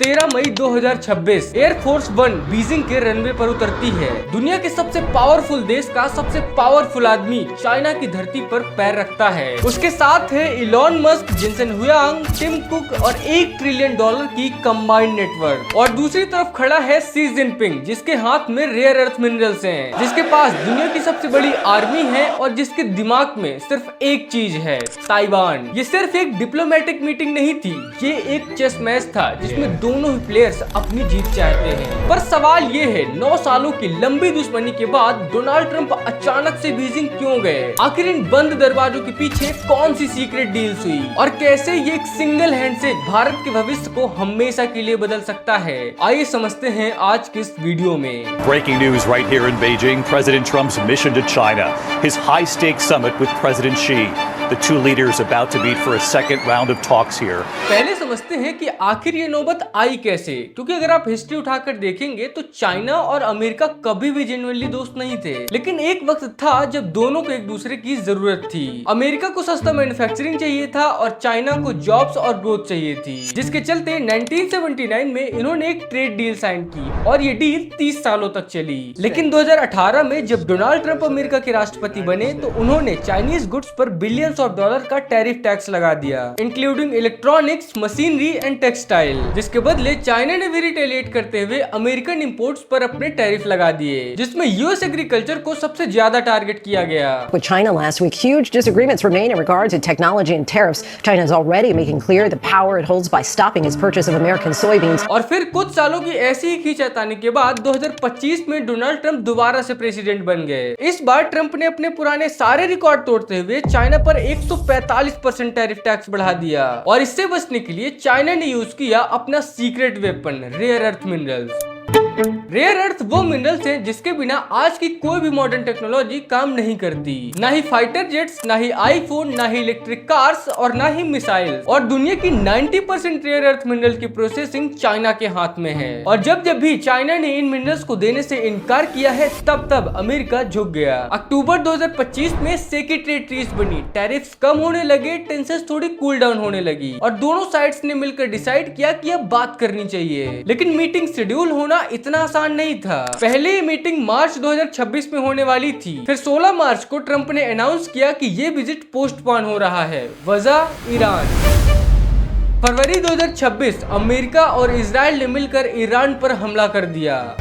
13 मई 2026 air force one Beijing के runway पर उतरती है। दुनिया के सबसे पावरफुल देश का सबसे पावरफुल आदमी चाइना की धरती पर पैर रखता है। उसके साथ है Elon Musk, Jensen Huang, Tim Cook और $1 ट्रिलियन की कंबाइंड नेटवर्क। और दूसरी तरफ खड़ा है शी जिनपिंग, जिसके हाथ में रेयर अर्थ मिनरल्स हैं, जिसके पास दुनिया की सबसे बड़ी आर्मी है और जिसके दिमाग में सिर्फ एक चीज है, ताइवान। ये सिर्फ एक डिप्लोमेटिक मीटिंग नहीं थी, ये एक चेस मैच था जिसमें दोनों ही प्लेयर्स अपनी जीत चाहते हैं। पर सवाल ये है, 9 सालों की लंबी दुश्मनी के बाद डोनाल्ड ट्रंप अचानक से बीजिंग क्यों गए? आखिर इन बंद दरवाजों के पीछे कौन सी सीक्रेट डील्स हुई और कैसे ये एक सिंगल हैंडशेक भारत के भविष्य को हमेशा के लिए बदल सकता है? आइए समझते हैं आज की इस वीडियो में। Breaking news right here in Beijing. President Trump's mission to China. His high-stakes summit with President Xi. The two leaders about to meet for a second round of talks here. पहले समझते हैं कि आखिर ये नौबत आई कैसे, क्योंकि अगर आप हिस्ट्री उठाकर देखेंगे तो चाइना और अमेरिका कभी भी जेन्युइनली दोस्त नहीं थे। लेकिन एक वक्त था जब दोनों को एक दूसरे की जरूरत थी। अमेरिका को सस्ता मैन्युफैक्चरिंग चाहिए था और चाइना को जॉब्स और ग्रोथ चाहिए थी, जिसके चलते 1979 में इन्होंने एक ट्रेड डील साइन की और ये डील 30 सालों तक चली। लेकिन 2018 में जब डोनाल्ड ट्रंप अमेरिका के राष्ट्रपति बने तो उन्होंने चाइनीज गुड्स पर बिलियंस ऑफ डॉलर का टैरिफ टैक्स लगा दिया, including electronics, machinery and textile, जिसके बदले चाइना ने भी रिटेलिएट करते हुए अमेरिकन इंपोर्ट्स पर अपने टैरिफ लगा दिए, जिसमें यूएस एग्रीकल्चर को सबसे ज्यादा टारगेट किया गया। With China last week, huge disagreements remain in regard to technology and tariffs. China is already making clear the power it holds by stopping its purchase of American soybeans. और फिर कुछ सालों की ऐसी ही खींचातानी के बाद 2025 में डोनाल्ड ट्रंप दोबारा से प्रेसिडेंट बन गए। इस बार ट्रंप ने अपने पुराने सारे रिकॉर्ड तोड़ते हुए चाइना पर 145% टैरिफ टैक्स बढ़ा दिया और इससे बचने के लिए चाइना ने यूज किया अपना secret weapon, rare earth minerals. Rare earth वो मिनरल्स हैं जिसके बिना आज की कोई भी मॉडर्न टेक्नोलॉजी काम नहीं करती, ना ही फाइटर जेट्स, ना ही आईफोन, ना ही इलेक्ट्रिक कार्स और ना ही मिसाइल्स। और दुनिया की 90% रेयर अर्थ मिनरल की प्रोसेसिंग चाइना के हाथ में है। और जब जब भी चाइना ने इन मिनरल्स को देने से इनकार किया है, तब तब अमेरिका झुक गया। अक्टूबर 2025 में सेक्रेटरी ट्रीज बनी, टैरिफ्स कम होने लगे, टेंशंस थोड़ी कूल डाउन होने लगी और दोनों साइड्स ने मिलकर डिसाइड किया कि अब बात करनी चाहिए। लेकिन मीटिंग शेड्यूल होना इतना आसान नहीं था। पहले ये मीटिंग मार्च 2026 में होने वाली थी, फिर 16 मार्च को ट्रंप ने अनाउंस किया कि ये विजिट पोस्टपोन हो रहा है। वजह ईरान। फरवरी 2026 अमेरिका और इजराइल ने मिलकर ईरान पर हमला कर दिया।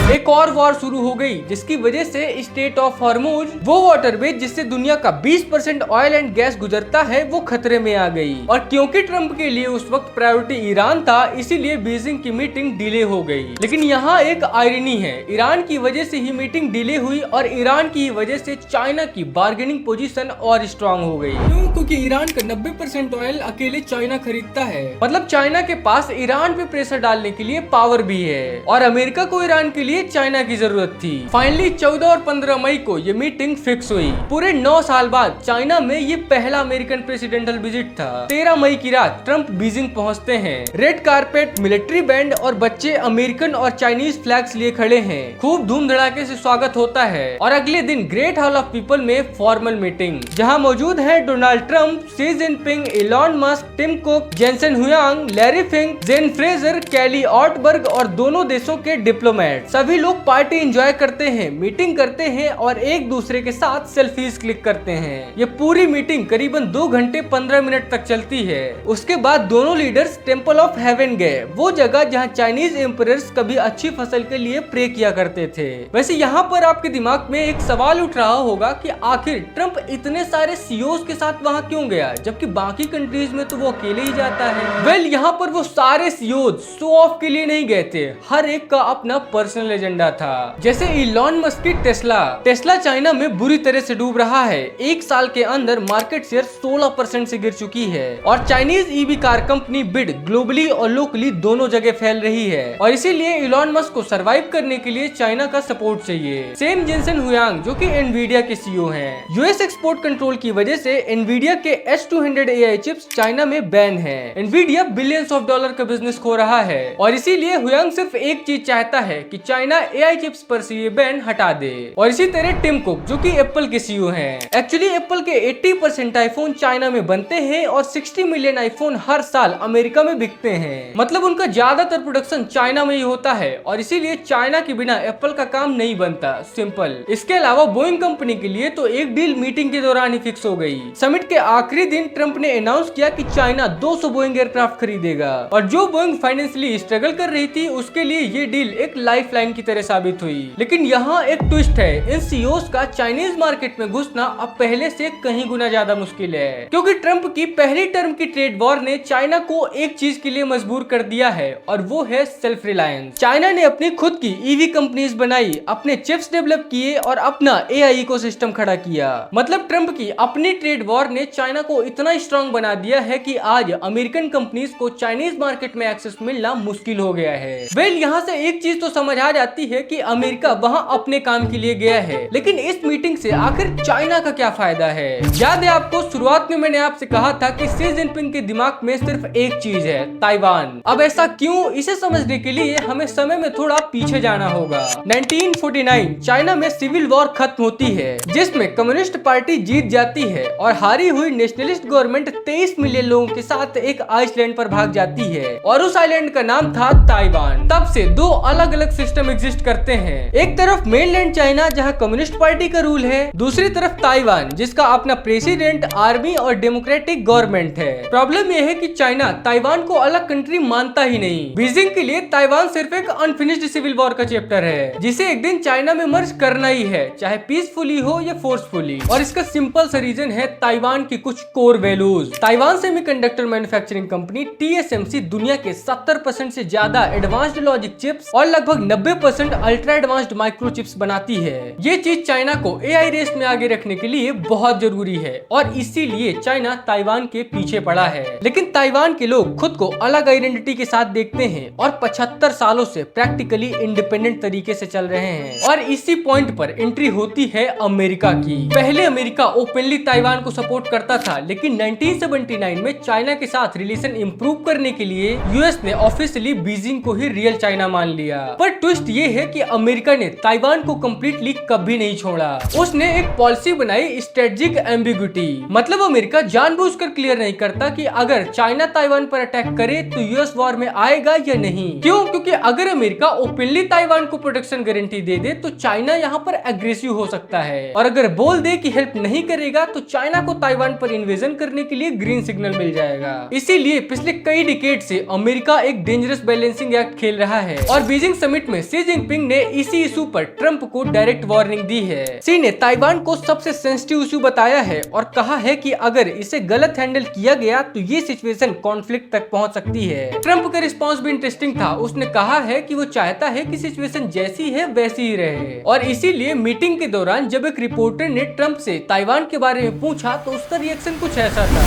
एक और वॉर शुरू हो गई, जिसकी वजह से स्टेट ऑफ हॉर्मुज, वो वाटरवे जिससे दुनिया का 20% ऑयल एंड गैस गुजरता है, वो खतरे में आ गई। और क्योंकि ट्रंप के लिए उस वक्त प्रायोरिटी ईरान था, इसीलिए बीजिंग की मीटिंग डिले हो गई। लेकिन यहाँ एक आयरनी है, ईरान की वजह से ही मीटिंग डिले हुई और ईरान की वजह से चाइना की बार्गेनिंग पोजीशन और स्ट्रांग हो गई। क्यों? क्योंकि ईरान का 90% ऑयल अकेले चाइना खरीदता है। मतलब चाइना के पास ईरान पे प्रेशर डालने के लिए पावर भी है और अमेरिका को ईरान के लिए चाइना की जरूरत थी। फाइनली 14 और 15 मई को ये मीटिंग फिक्स हुई। पूरे 9 साल बाद चाइना में ये पहला अमेरिकन प्रेसिडेंशियल विजिट था। 13 मई की रात ट्रंप बीजिंग पहुंचते हैं। रेड कारपेट, मिलिट्री बैंड और बच्चे अमेरिकन और चाइनीज फ्लैग्स लिए खड़े हैं। खूब धूम धड़ाके से स्वागत होता है और अगले दिन ग्रेट हॉल ऑफ पीपल में फॉर्मल मीटिंग, जहाँ मौजूद है Donald Trump, Xi Jinping, Elon Musk, Tim Cook, Jensen Huang, Larry Fink, Jane Fraser, Kelly Ortberg और दोनों देशों के डिप्लोमेट। सभी लोग पार्टी एंजॉय करते हैं, मीटिंग करते हैं और एक दूसरे के साथ सेल्फीज क्लिक करते हैं। ये पूरी मीटिंग करीबन 2 घंटे 15 मिनट तक चलती है। उसके बाद दोनों लीडर्स टेंपल ऑफ हेवन गए, वो जगह जहां चाइनीज एम्परर्स कभी अच्छी फसल के लिए प्रे किया करते थे। वैसे यहाँ पर आपके दिमाग में एक सवाल उठ रहा होगा कि आखिर ट्रंप इतने सारे सीईओज के साथ वहां क्यों गया, जबकि बाकी कंट्रीज में तो वो अकेले ही जाता है। वेल, यहाँ पर वो सारे सीईओज शो ऑफ के लिए नहीं गए थे, हर एक का अपना पर्सनल एजेंडा था। जैसे इलॉन मस्क की टेस्ला चाइना में बुरी तरह से डूब रहा है। 1 साल के अंदर मार्केट शेयर 16% से गिर चुकी है और Chinese EV car company bid globally और लोकली दोनों जगह फैल रही है और इसीलिए इलॉन मस्क को सरवाइव करने के लिए चाइना का सपोर्ट चाहिए। सेम जेनसेन हुयांग, जो कि एनवीडिया के सीईओ हैं, यूएस एक्सपोर्ट कंट्रोल की वजह से एनवीडिया के H200 AI चिप्स चाइना में बैन है। एनवीडिया बिलियंस ऑफ डॉलर का बिजनेस खो रहा है और इसीलिए हुयांग सिर्फ एक चीज चाहता है कि चाइना चाइना एआई चिप्स पर से ये बैन हटा दे। और इसी तरह टिम कुक जो कि एप्पल के सीईओ हैं, एक्चुअली एप्पल के 80% आईफोन चाइना में बनते हैं और 60 मिलियन आईफोन हर साल अमेरिका में बिकते हैं। मतलब उनका ज्यादातर प्रोडक्शन चाइना में ही होता है और इसीलिए चाइना के बिना एप्पल का काम नहीं बनता, सिंपल। इसके अलावा बोइंग कंपनी के लिए तो एक डील मीटिंग के दौरान ही फिक्स हो गई। समिट के आखिरी दिन ट्रंप ने अनाउंस किया कि चाइना 200 बोइंग एयरक्राफ्ट खरीदेगा और जो बोइंग फाइनेंशियली स्ट्रगल कर रही थी उसके लिए ये डील एक लाइफलाइन की तरह साबित हुई। लेकिन यहाँ एक ट्विस्ट है, इन सीईओज का चाइनीज मार्केट में घुसना अब पहले से कहीं गुना ज्यादा मुश्किल है, क्योंकि ट्रंप की पहली टर्म की ट्रेड वॉर ने चाइना को एक चीज के लिए मजबूर कर दिया है और वो है सेल्फ रिलायंस। चाइना ने अपनी खुद की ईवी कंपनीज बनाई, अपने चिप्स डेवलप किए और अपना एआई इकोसिस्टम खड़ा किया। मतलब ट्रंप की अपनी ट्रेड वॉर ने चाइना को इतना स्ट्रांग बना दिया है कि आज अमेरिकन कंपनीज को चाइनीज मार्केट में एक्सेस मिलना मुश्किल हो गया है। वेल, यहाँ से एक चीज तो समझ आ जाती है कि अमेरिका वहाँ अपने काम के लिए गया है, लेकिन इस मीटिंग से आखिर चाइना का क्या फायदा है? याद है आपको, शुरुआत में मैंने आपसे कहा था कि शी जिनपिंग के दिमाग में सिर्फ एक चीज है, ताइवान। अब ऐसा क्यों, इसे समझने के लिए हमें समय में थोड़ा पीछे जाना होगा। 1949 चाइना में सिविल वॉर खत्म होती है, जिसमें कम्युनिस्ट पार्टी जीत जाती है और हारी हुई नेशनलिस्ट गवर्नमेंट 23 मिलियन लोगों के साथ एक आइसलैंड पर भाग जाती है और उस आइलैंड का नाम था ताइवान। तब से दो अलग अलग सिस्टम एग्जिस्ट करते हैं, एक तरफ मेनलैंड चाइना जहां कम्युनिस्ट पार्टी का रूल है, दूसरी तरफ ताइवान जिसका अपना प्रेसिडेंट, आर्मी और डेमोक्रेटिक गवर्नमेंट है। प्रॉब्लम यह है कि चाइना ताइवान को अलग कंट्री मानता ही नहीं। बीजिंग के लिए ताइवान सिर्फ एक अनफिनिश्ड सिविल वॉर का चैप्टर है जिसे एक दिन चाइना में मर्ज करना ही है, चाहे पीसफुली हो या फोर्सफुली। और इसका सिंपल सा रीजन है ताइवान की कुछ core values. Taiwan semiconductor manufacturing company TSMC दुनिया के 70% से ज्यादा एडवांस्ड लॉजिक चिप्स और लगभग 90% अल्ट्रा एडवांस्ड माइक्रो चिप्स बनाती है। ये चीज चाइना को एआई रेस में आगे रखने के लिए बहुत जरूरी है और इसीलिए चाइना ताइवान के पीछे पड़ा है। लेकिन ताइवान के लोग खुद को अलग आइडेंटिटी के साथ देखते हैं और 75 सालों से प्रैक्टिकली इंडिपेंडेंट तरीके से चल रहे हैं। और इसी पॉइंट पर एंट्री होती है अमेरिका की। पहले अमेरिका ओपनली ताइवान को सपोर्ट करता था, लेकिन 1979 में चाइना के साथ रिलेशन इंप्रूव करने के लिए यूएस ने ऑफिशियली बीजिंग को ही रियल चाइना मान लिया। पर ट्विस्ट ये है कि अमेरिका ने ताइवान को कंप्लीटली कभी नहीं छोड़ा। उसने एक पॉलिसी बनाई, स्ट्रेटेजिक एम्बिग्युइटी। मतलब अमेरिका जानबूझकर क्लियर नहीं करता कि अगर चाइना ताइवान पर अटैक करे तो यूएस वॉर में आएगा या नहीं। क्यों? क्योंकि अगर अमेरिका ओपनली ताइवान को प्रोटेक्शन गारंटी दे दे तो चाइना यहाँ पर एग्रेसिव हो सकता है, और अगर बोल दे कि हेल्प नहीं करेगा तो चाइना को ताइवान पर इन्वेजन करने के लिए ग्रीन सिग्नल मिल जाएगा। इसीलिए पिछले कई डिकेड से अमेरिका एक डेंजरस बैलेंसिंग एक्ट खेल रहा है और बीजिंग समिट में शी जिनपिंग ने इसी इशू पर ट्रंप को डायरेक्ट वार्निंग दी है। शी ने ताइवान को सबसे सेंसिटिव इशू बताया है और कहा है कि अगर इसे गलत हैंडल किया गया तो ये सिचुएशन कॉन्फ्लिक्ट तक पहुंच सकती है। ट्रंप का रिस्पांस भी इंटरेस्टिंग था। उसने कहा है कि वो चाहता है कि सिचुएशन जैसी है वैसी ही रहे, और इसीलिए मीटिंग के दौरान जब एक रिपोर्टर ने ट्रंप से ताइवान के बारे में पूछा तो उसका रिएक्शन कुछ ऐसा था।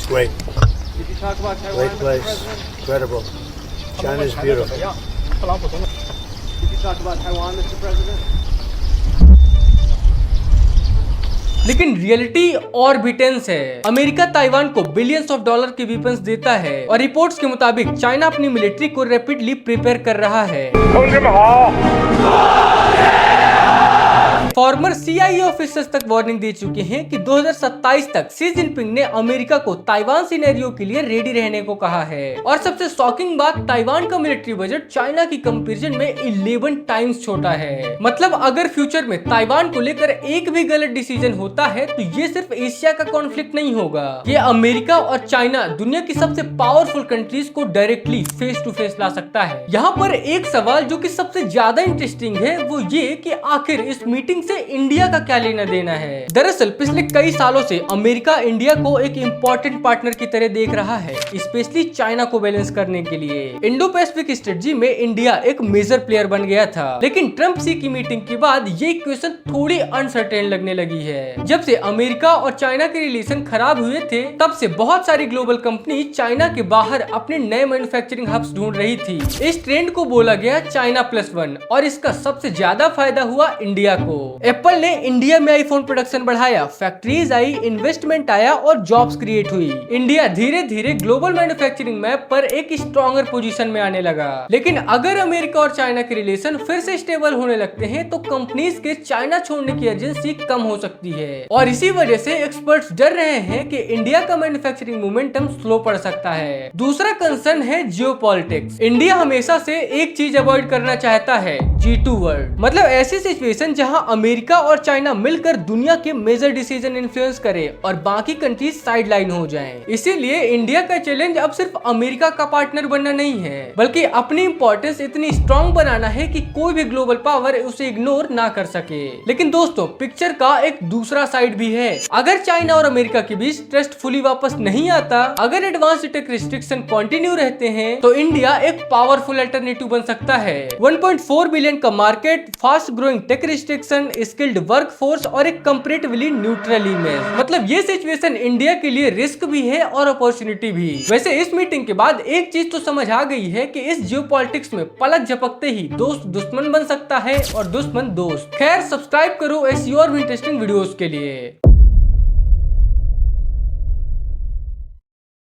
Great. Great place. Incredible. China's beautiful. Did you talk about Taiwan, Mr. President? लेकिन रियलिटी और भी टेंस है। अमेरिका ताइवान को बिलियंस ऑफ डॉलर के वेपन्स देता है और रिपोर्ट्स के मुताबिक चाइना अपनी मिलिट्री को रैपिडली प्रिपेयर कर रहा है। फॉर्मर CIA ऑफिसर्स तक वार्निंग दे चुके हैं कि 2027 तक शी जिनपिंग ने अमेरिका को ताइवान सिनेरियो के लिए रेडी रहने को कहा है। और सबसे शॉकिंग बात, ताइवान का मिलिट्री बजट चाइना की कंपैरिजन में 11 टाइम्स छोटा है। मतलब अगर फ्यूचर में ताइवान को लेकर एक भी गलत डिसीजन होता है तो ये सिर्फ एशिया का कॉन्फ्लिक्ट नहीं होगा, ये अमेरिका और चाइना दुनिया की सबसे पावरफुल कंट्रीज को डायरेक्टली फेस टू फेस ला सकता है। यहाँ पर एक सवाल जो कि सबसे ज्यादा इंटरेस्टिंग है वो ये कि आखिर इस मीटिंग से इंडिया का क्या लेना देना है। दरअसल पिछले कई सालों से अमेरिका इंडिया को एक इम्पोर्टेंट पार्टनर की तरह देख रहा है, स्पेशली चाइना को बैलेंस करने के लिए। इंडो पैसिफिक स्ट्रेटजी में इंडिया एक मेजर प्लेयर बन गया था, लेकिन ट्रंप शी की मीटिंग के बाद ये इक्वेशन थोड़ी अनसर्टेन लगने लगी है। जब से अमेरिका और चाइना के रिलेशन खराब हुए थे तब से बहुत सारी ग्लोबल कंपनी चाइना के बाहर अपने नए मैन्युफैक्चरिंग हब्स ढूंढ रही थी। इस ट्रेंड को बोला गया चाइना +1 और इसका सबसे ज्यादा फायदा हुआ इंडिया को। एप्पल ने इंडिया में आईफोन प्रोडक्शन बढ़ाया, फैक्ट्रीज आई, इन्वेस्टमेंट आया और जॉब्स क्रिएट हुई। इंडिया धीरे धीरे ग्लोबल मैन्युफैक्चरिंग मैप पर एक स्ट्रॉन्गर पोजीशन में आने लगा। लेकिन अगर अमेरिका और चाइना के रिलेशन फिर से स्टेबल होने लगते हैं तो कंपनीज के चाइना छोड़ने की अर्जेंसी कम हो सकती है और इसी वजह से एक्सपर्ट्स डर रहे हैं कि इंडिया का मैन्युफैक्चरिंग मोमेंटम स्लो पड़ सकता है। दूसरा कंसर्न है जियोपॉलिटिक्स। इंडिया हमेशा से एक चीज अवॉइड करना चाहता है, G2 वर्ल्ड, मतलब ऐसी सिचुएशन जहां अमेरिका और चाइना मिलकर दुनिया के मेजर डिसीजन इन्फ्लुएंस करे और बाकी कंट्रीज साइडलाइन हो जाएं। इसीलिए इंडिया का चैलेंज अब सिर्फ अमेरिका का पार्टनर बनना नहीं है, बल्कि अपनी इंपॉर्टेंस इतनी स्ट्रॉन्ग बनाना है कि कोई भी ग्लोबल पावर उसे इग्नोर ना कर सके। लेकिन दोस्तों, पिक्चर का एक दूसरा साइड भी है। अगर चाइना और अमेरिका के बीच ट्रस्ट फुली वापस नहीं आता, अगर एडवांस टेक रिस्ट्रिक्शन कंटिन्यू रहते हैं, तो इंडिया एक पावरफुल अल्टरनेटिव बन सकता है। 1.4 बिलियन का market, fast growing tech restriction, skilled workforce और एक कंपैरेटिवली न्यूट्रल इमेज, मतलब ये सिचुएशन इंडिया के लिए रिस्क भी है और अपॉर्चुनिटी भी। वैसे इस मीटिंग के बाद एक चीज तो समझ आ गई है कि इस जियोपॉलिटिक्स में पलक झपकते ही दोस्त दुश्मन बन सकता है और दुश्मन दोस्त। खैर, सब्सक्राइब करो ऐसी और भी इंटरेस्टिंग वीडियोस के लिए।